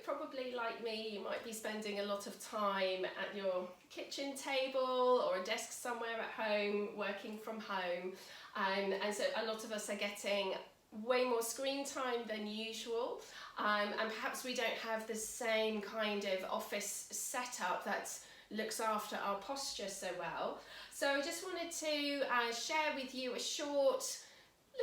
probably like me, you might be spending a lot of time at your kitchen table or a desk somewhere at home, working from home. And so a lot of us are getting way more screen time than usual. And perhaps we don't have the same kind of office setup that looks after our posture so well. So I just wanted to share with you a short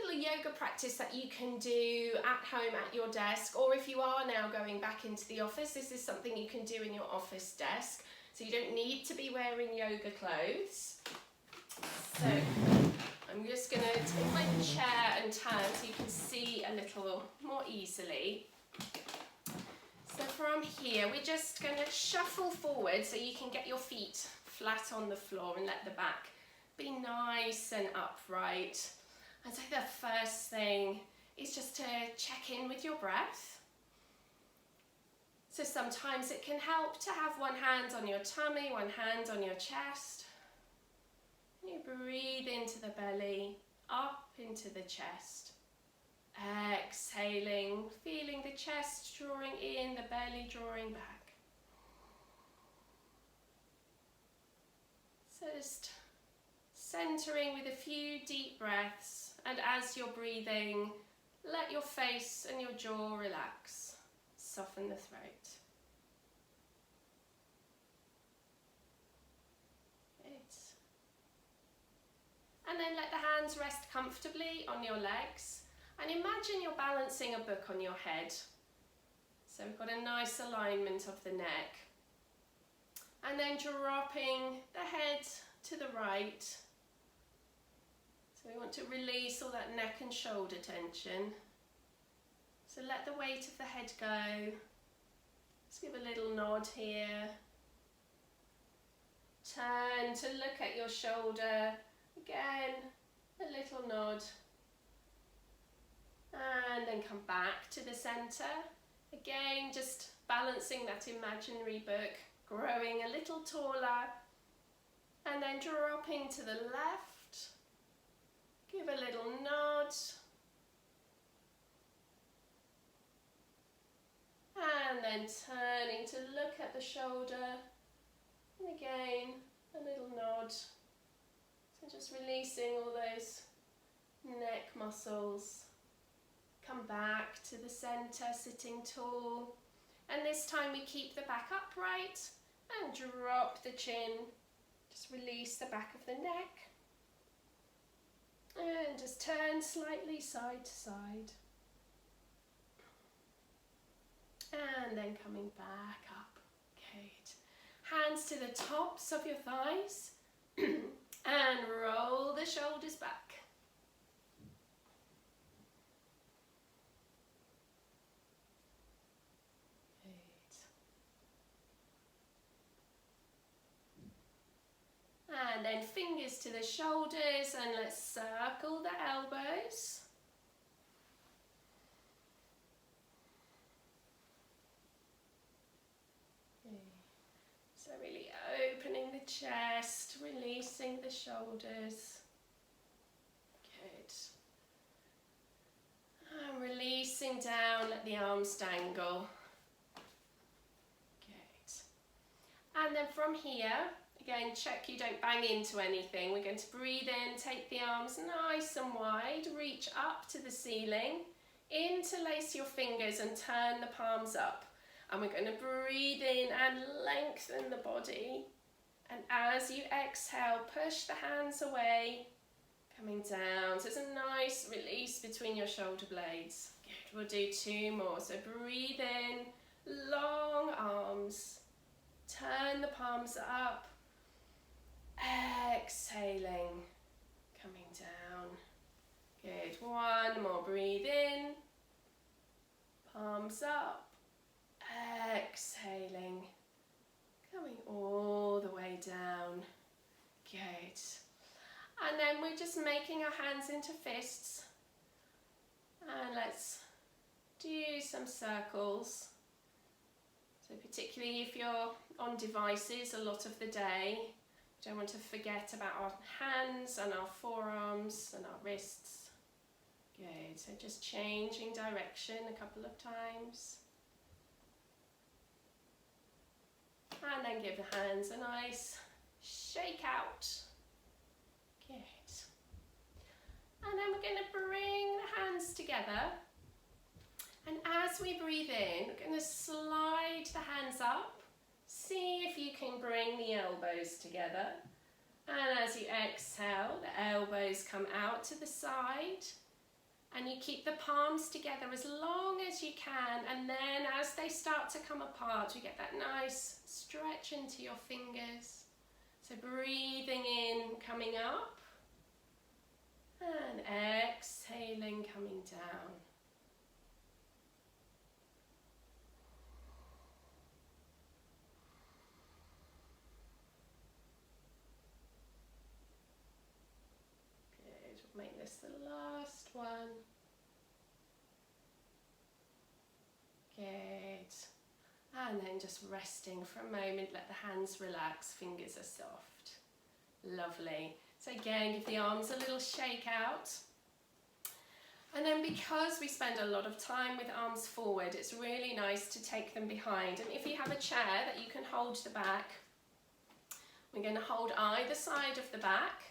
little yoga practice that you can do at home at your desk, or if you are now going back into the office, this is something you can do in your office desk, so you don't need to be wearing yoga clothes. So I'm just going to take my chair and turn so you can see a little more easily. So from here we're just going to shuffle forward so you can get your feet flat on the floor and let the back be nice and upright. And so the first thing is just to check in with your breath. So sometimes it can help to have one hand on your tummy, one hand on your chest. You breathe into the belly, up into the chest. Exhaling, feeling the chest drawing in, the belly drawing back. So just centering with a few deep breaths. And as you're breathing, let your face and your jaw relax. Soften the throat. Good. And then let the hands rest comfortably on your legs. And imagine you're balancing a book on your head. So we've got a nice alignment of the neck. And then dropping the head to the right. So we want to release all that neck and shoulder tension. So let the weight of the head go. Just give a little nod here. Turn to look at your shoulder. Again, a little nod. And then come back to the center. Again, just balancing that imaginary book, growing a little taller. And then dropping to the left. Give a little nod. And then turning to look at the shoulder. And again, a little nod. So just releasing all those neck muscles. Come back to the center, sitting tall. And this time we keep the back upright and drop the chin. Just release the back of the neck. And just turn slightly side to side. And then coming back up. Good. Hands to the tops of your thighs. And roll the shoulders back. And then fingers to the shoulders, and let's circle the elbows. So really opening the chest, releasing the shoulders. Good. And releasing down, let the arms dangle. Good. And then from here, again, check you don't bang into anything. We're going to breathe in, take the arms nice and wide, reach up to the ceiling, interlace your fingers and turn the palms up. And we're going to breathe in and lengthen the body. And as you exhale, push the hands away, coming down. So it's a nice release between your shoulder blades. Good, we'll do two more. So breathe in, long arms, turn the palms up. Exhaling, coming down. Good, one more, breathe in, palms up, exhaling, coming all the way down. Good. And then we're just making our hands into fists. And let's do some circles. So particularly if you're on devices a lot of the day, don't want to forget about our hands and our forearms and our wrists. Good, so just changing direction a couple of times. And then give the hands a nice shake out. Good. And then we're going to bring the hands together. And as we breathe in, we're going to slide the hands up. See if you can bring the elbows together. And as you exhale, the elbows come out to the side. And you keep the palms together as long as you can. And then as they start to come apart, you get that nice stretch into your fingers. So breathing in, coming up. And exhaling, coming down. Good. We'll make this the last one. Good. And then just resting for a moment, let the hands relax, fingers are soft. Lovely. So again, give the arms a little shake out. And then because we spend a lot of time with arms forward, it's really nice to take them behind. And if you have a chair that you can hold the back, we're going to hold either side of the back.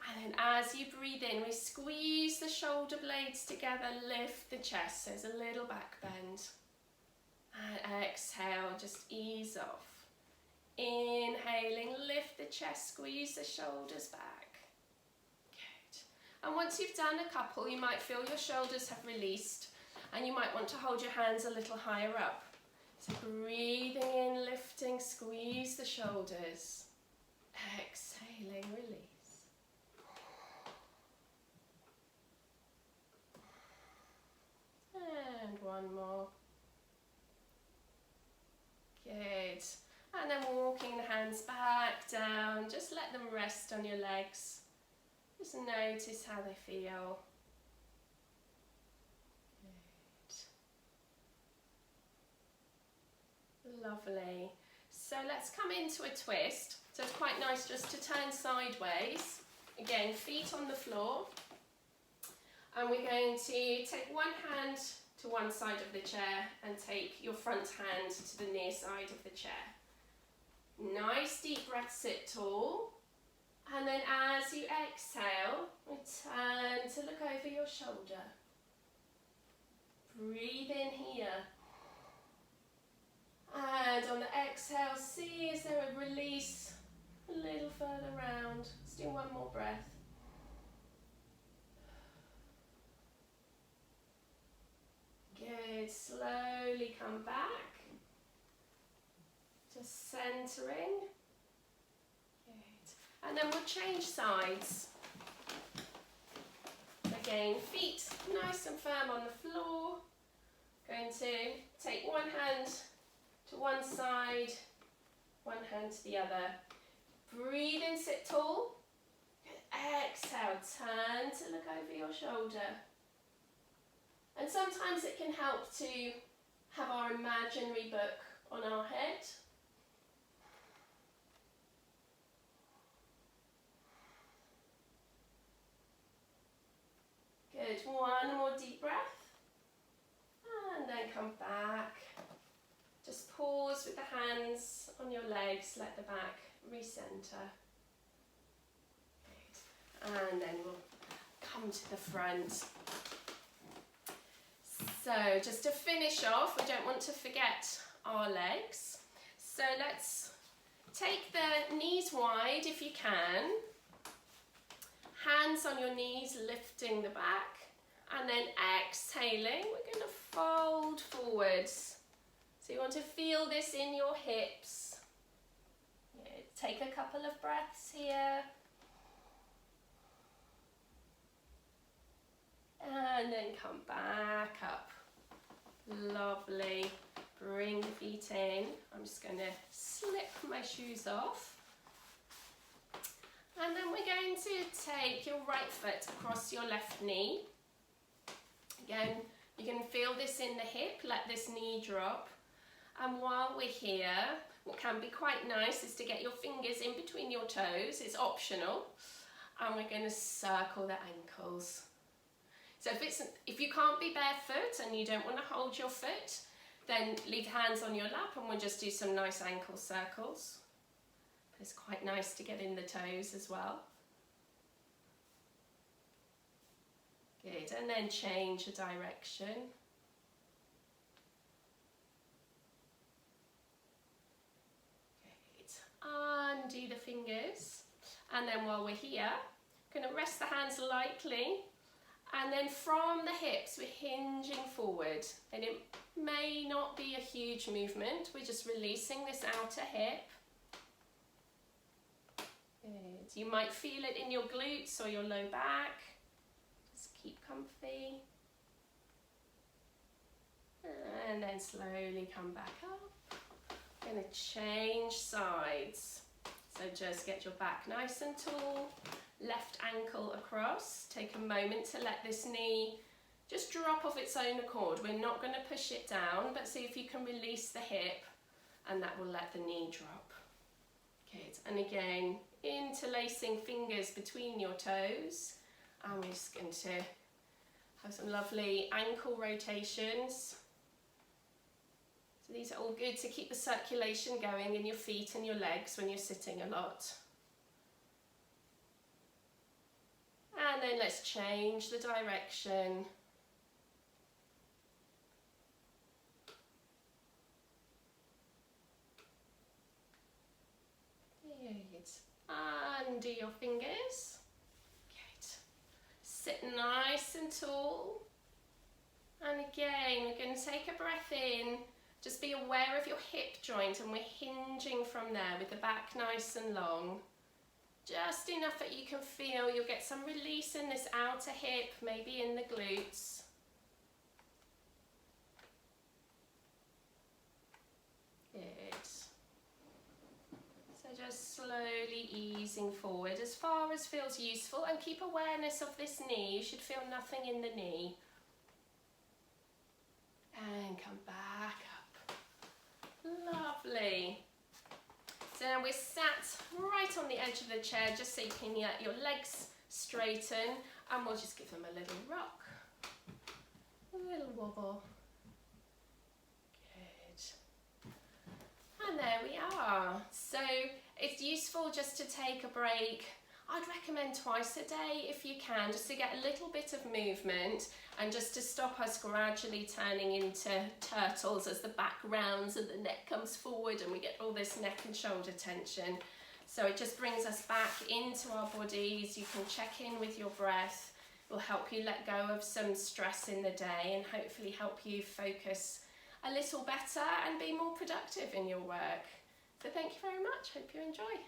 And then as you breathe in, we squeeze the shoulder blades together, lift the chest. So there's a little back bend. And exhale, just ease off. Inhaling, lift the chest, squeeze the shoulders back. Good. And once you've done a couple, you might feel your shoulders have released and you might want to hold your hands a little higher up. So breathing in, lifting, squeeze the shoulders. Exhaling, release. And one more. Good. And then walking the hands back down, just let them rest on your legs. Just notice how they feel. Good. Lovely. So let's come into a twist. So it's quite nice just to turn sideways. Again, feet on the floor. And we're going to take one hand to one side of the chair and take your front hand to the near side of the chair. Nice deep breath, sit tall. And then as you exhale, return to look over your shoulder. Breathe in here. And on the exhale, see is there a release a little further round. Let's do one more breath. Good, slowly come back, just centering. Good. And then we'll change sides. Again, feet nice and firm on the floor. Going to take one hand to one side, one hand to the other. Breathe in, sit tall. Exhale, turn to look over your shoulder. And sometimes it can help to have our imaginary book on our head. Good, one more deep breath. And then come back. Just pause with the hands on your legs, let the back recenter. Good. And then we'll come to the front. So just to finish off, we don't want to forget our legs. So let's take the knees wide if you can. Hands on your knees, lifting the back. And then exhaling, we're going to fold forwards. So you want to feel this in your hips. Good. Take a couple of breaths here. And then come back up. Lovely. Bring the feet in. I'm just going to slip my shoes off. And then we're going to take your right foot across your left knee. Again, you can feel this in the hip. Let this knee drop. And while we're here, what can be quite nice is to get your fingers in between your toes. It's optional. And we're going to circle the ankles. So if you can't be barefoot and you don't want to hold your foot, Then leave hands on your lap and we'll just do some nice ankle circles. It's quite nice to get in the toes as well. Good, and then change the direction. Good, undo the fingers. And then while we're here, going to rest the hands lightly. And then from the hips, we're hinging forward. And it may not be a huge movement. We're just releasing this outer hip. Good. You might feel it in your glutes or your low back. Just keep comfy. And then slowly come back up. Going to change sides. So just get your back nice and tall. Left ankle across. Take a moment to let this knee just drop off its own accord. We're not going to push it down, but see if you can release the hip and that will let the knee drop. Good. And again, interlacing fingers between your toes. And we're just going to have some lovely ankle rotations. So these are all good to keep the circulation going in your feet and your legs when you're sitting a lot. And then let's change the direction. Good. Undo your fingers. Good. Sit nice and tall. And again, we're going to take a breath in. Just be aware of your hip joint and we're hinging from there with the back nice and long. Just enough that you can feel you'll get some release in this outer hip, maybe in the glutes. Good. So just slowly easing forward as far as feels useful and keep awareness of this knee. You should feel nothing in the knee. And come back up. Lovely. So now we're sat right on the edge of the chair, just so you can get your legs straighten, and we'll just give them a little rock, a little wobble. Good. And there we are. So it's useful just to take a break. I'd recommend twice a day if you can, just to get a little bit of movement and just to stop us gradually turning into turtles as the back rounds and the neck comes forward and we get all this neck and shoulder tension. So it just brings us back into our bodies. You can check in with your breath. It will help you let go of some stress in the day and hopefully help you focus a little better and be more productive in your work. So thank you very much. Hope you enjoy.